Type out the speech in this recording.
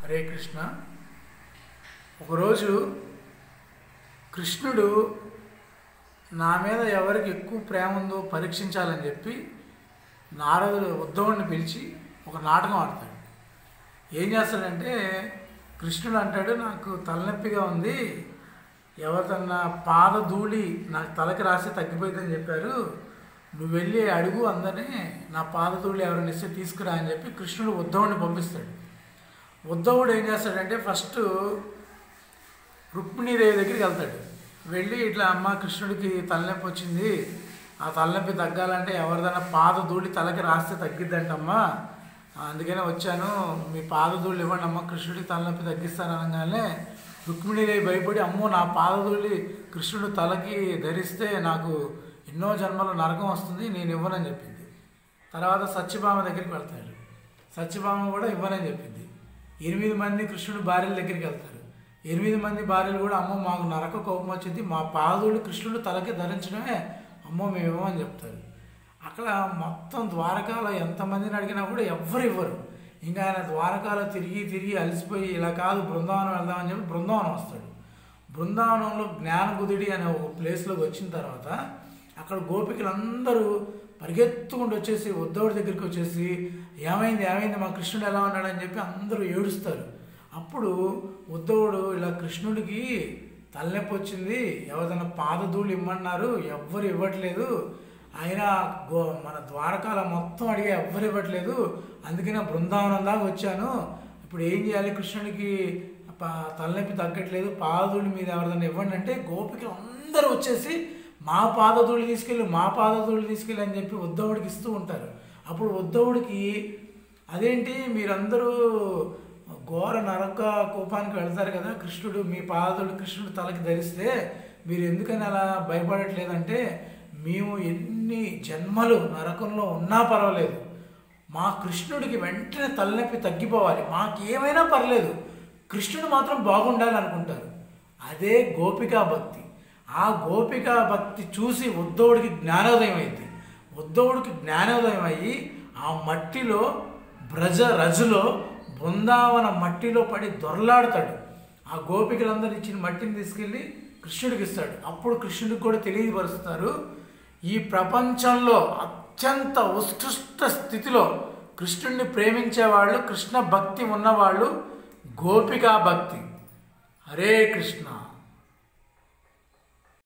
హరే కృష్ణ. ఒకరోజు కృష్ణుడు నా మీద ఎవరికి ఎక్కువ ప్రేమ ఉందో పరీక్షించాలని చెప్పి నారదుడు ఉద్ధవుడిని పిలిచి ఒక నాటకం ఆడతాడు. ఏం చేస్తాడంటే కృష్ణుడు అంటాడు, నాకు తలనొప్పిగా ఉంది, ఎవరికన్నా పాదధూళి నాకు తలకి రాసి తగ్గిపోయిందని చెప్పారు, నువ్వు వెళ్ళి అడుగు అందరినీ, నా పాదధూళి ఎవరైనా ఇస్తే తీసుకురా అని చెప్పి కృష్ణుడు ఉద్ధవుడిని పంపిస్తాడు. ఉద్ధవుడు ఏం చేస్తాడంటే ఫస్ట్ రుక్మిణీదేవి దగ్గరికి వెళ్తాడు. వెళ్ళి ఇట్లా అమ్మ కృష్ణుడికి తలనొప్పి వచ్చింది, ఆ తలనొప్పి తగ్గాలంటే ఎవరిదైనా పాదధూళి తలకి రాస్తే తగ్గిద్దంటమ్మా, అందుకనే వచ్చాను, మీ పాదధూళి ఇవ్వండి అమ్మ, కృష్ణుడికి తలనొప్పి తగ్గిస్తాను అనగానే రుక్మిణీదేవి భయపడి, అమ్మో నా పాదధూళి కృష్ణుడు తలకి ధరిస్తే నాకు ఎన్నో జన్మలు నరకం వస్తుంది, నేను ఇవ్వనని చెప్పింది. తర్వాత సత్యభామ దగ్గరికి వెళ్తాడు. సత్యభామ కూడా ఇవ్వనని చెప్పింది. 8 మంది కృష్ణుడు భార్యల దగ్గరికి వెళ్తారు. 8 మంది భార్యలు కూడా, అమ్మో మాకు నరక కోపం వచ్చింది, మా పాదులు కృష్ణుడు తలకి ధరించడమే, అమ్మో మేము ఇవ్వమని చెప్తారు. అక్కడ మొత్తం ద్వారకాలో ఎంతమందిని అడిగినా కూడా ఎవ్వరు ఇవ్వరు. ఇంకా ఆయన ద్వారకాలో తిరిగి అలసిపోయి, ఇలా కాదు బృందావనం వెళ్దామని చెప్పి బృందావనం వస్తాడు. బృందావనంలో జ్ఞానగుదిడి అనే ఒక ప్లేస్లోకి వచ్చిన తర్వాత అక్కడ గోపికలందరూ పరిగెత్తుకుంటూ వచ్చేసి ఉద్ధవుడి దగ్గరికి వచ్చేసి, ఏమైంది మా కృష్ణుడు ఎలా ఉన్నాడని చెప్పి అందరూ ఏడుస్తారు. అప్పుడు ఉద్ధవుడు, ఇలా కృష్ణుడికి తలనొప్పి వచ్చింది, ఎవరైనా పాదధూళి ఇమ్మన్నారు, ఎవ్వరు ఇవ్వట్లేదు, ఆయన మన ద్వారకాల మొత్తం అడిగా ఎవ్వరు ఇవ్వట్లేదు, అందుకనే బృందావనం దాకా వచ్చాను, ఇప్పుడు ఏం చేయాలి, కృష్ణుడికి తలనొప్పి తగ్గట్లేదు, పాదధూళి మీద ఎవరిదైనా ఇవ్వండి అంటే గోపికలు అందరూ వచ్చేసి మా పాదధూళి తీసుకెళ్ళి అని చెప్పి ఉద్ధవుడికి ఇస్తూ ఉంటారు. అప్పుడు ఉద్ధవుడికి, అదేంటి మీరందరూ ఘోర నరక కోపానికి వెళ్తారు కదా, కృష్ణుడు మీ పాదధూళి కృష్ణుడు తలకి ధరిస్తే మీరు ఎందుకని అలా భయపడట్లేదంటే, మేము ఎన్ని జన్మలు నరకంలో ఉన్నా పర్వాలేదు, మా కృష్ణుడికి వెంటనే తలనొప్పి తగ్గిపోవాలి, మాకేమైనా పర్లేదు, కృష్ణుడు మాత్రం బాగుండాలి అనుకుంటారు. అదే గోపికా భక్తి. ఆ గోపికా భక్తి చూసి ఉద్ధవుడికి జ్ఞానోదయం అయింది. ఉద్ధవుడికి జ్ఞానోదయం అయ్యి ఆ మట్టిలో రజులో బృందావన మట్టిలో పడి దొరలాడతాడు. ఆ గోపికలందరూ ఇచ్చిన మట్టిని తీసుకెళ్ళి కృష్ణుడికి ఇస్తాడు. అప్పుడు కృష్ణుడికి కూడా తెలియపరుస్తారు, ఈ ప్రపంచంలో అత్యంత ఉత్కృష్ట స్థితిలో కృష్ణుడిని ప్రేమించేవాళ్ళు, కృష్ణ భక్తి ఉన్నవాళ్ళు గోపికా భక్తి. హరే కృష్ణ.